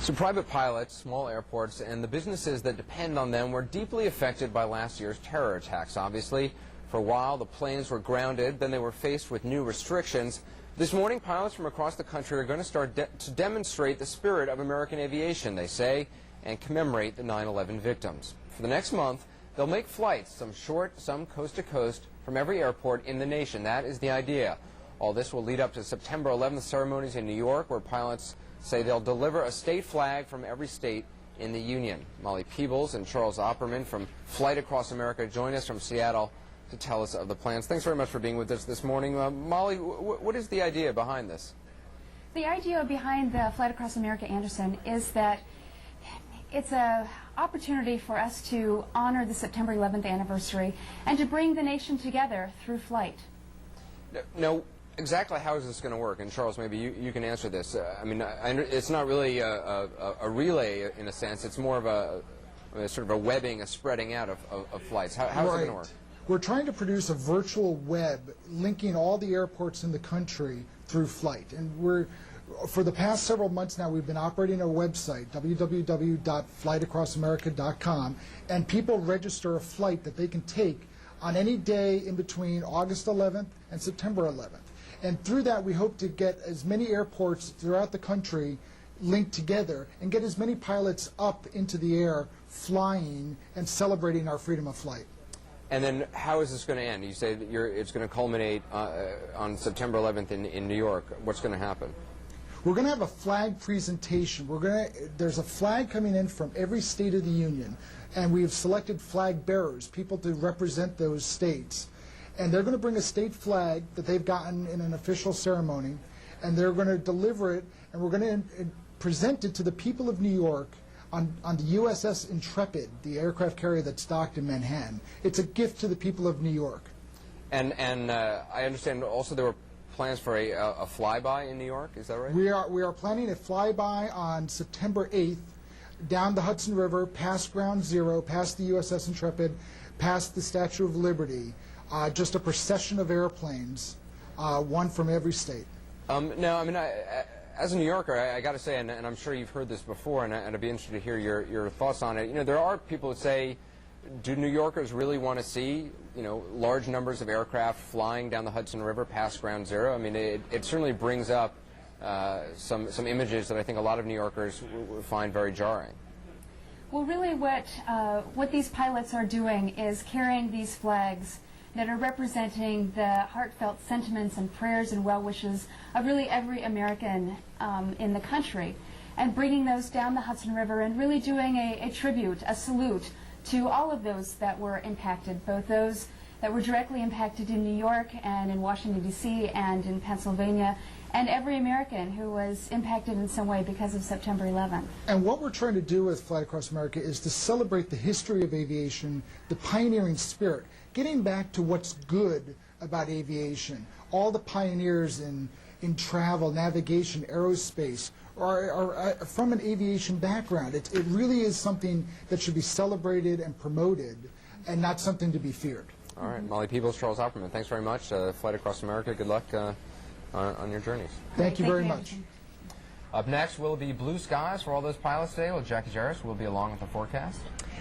So private pilots, small airports, and the businesses that depend on them were deeply affected by last year's terror attacks, obviously. For a while, the planes were grounded, then they were faced with new restrictions. This morning, pilots from across the country are going to start to demonstrate the spirit of American aviation, they say, and commemorate the 9/11 victims. For the next month, they'll make flights, some short, some coast to coast, from every airport in the nation. That is the idea. All this will lead up to September 11th ceremonies in New York, where pilots say they'll deliver a state flag from every state in the Union. Molly Peebles and Charles Oppermann from Flight Across America join us from Seattle to tell us of the plans. Thanks very much for being with us this morning. Molly, what is the idea behind this? The idea behind the Flight Across America, Anderson, is that it's an opportunity for us to honor the September 11th anniversary and to bring the nation together through flight. Now, exactly how is this going to work? And Charles, maybe you can answer this. It's not really a relay in a sense. It's more of a sort of a webbing, a spreading out of flights. How is it going to work? We're trying to produce a virtual web linking all the airports in the country through flight. And for the past several months now, we've been operating our website, www.flightacrossamerica.com, and people register a flight that they can take on any day in between August 11th and September 11th. And through that, we hope to get as many airports throughout the country linked together and get as many pilots up into the air flying and celebrating our freedom of flight. And then how is this going to end? You say that it's going to culminate on September 11th in New York. What's going to happen? We're going to have a flag presentation. There's a flag coming in from every state of the Union, and we have selected flag bearers, people to represent those states. And they're going to bring a state flag that they've gotten in an official ceremony, and they're going to deliver it, and we're going to present it to the people of New York on the USS Intrepid, the aircraft carrier that's docked in Manhattan. It's a gift to the people of New York. And I understand also there were plans for a flyby in New York, is that right? We are planning a flyby on September 8th down the Hudson River, past Ground Zero, past the USS Intrepid, past the Statue of Liberty. Just a procession of airplanes, one from every state. As a New Yorker, I got to say, and I'm sure you've heard this before, and I'd be interested to hear your thoughts on it. You know, there are people who say, do New Yorkers really want to see, large numbers of aircraft flying down the Hudson River past Ground Zero? I mean, it certainly brings up some images that I think a lot of New Yorkers would find very jarring. Well, really what these pilots are doing is carrying these flags that are representing the heartfelt sentiments and prayers and well wishes of really every American in the country, and bringing those down the Hudson River and really doing a tribute, a salute to all of those that were impacted, both those that were directly impacted in New York and in Washington, D.C. and in Pennsylvania, and every American who was impacted in some way because of September 11th. And what we're trying to do with Flight Across America is to celebrate the history of aviation, the pioneering spirit, getting back to what's good about aviation. All the pioneers in travel, navigation, aerospace are from an aviation background. It really is something that should be celebrated and promoted and not something to be feared. All right, Molly Peebles, Charles Oppermann, thanks very much. Flight Across America, good luck on your journeys. Thank you very much. Up next will be blue skies for all those pilots today. Well, Jackie Jarris will be along with the forecast.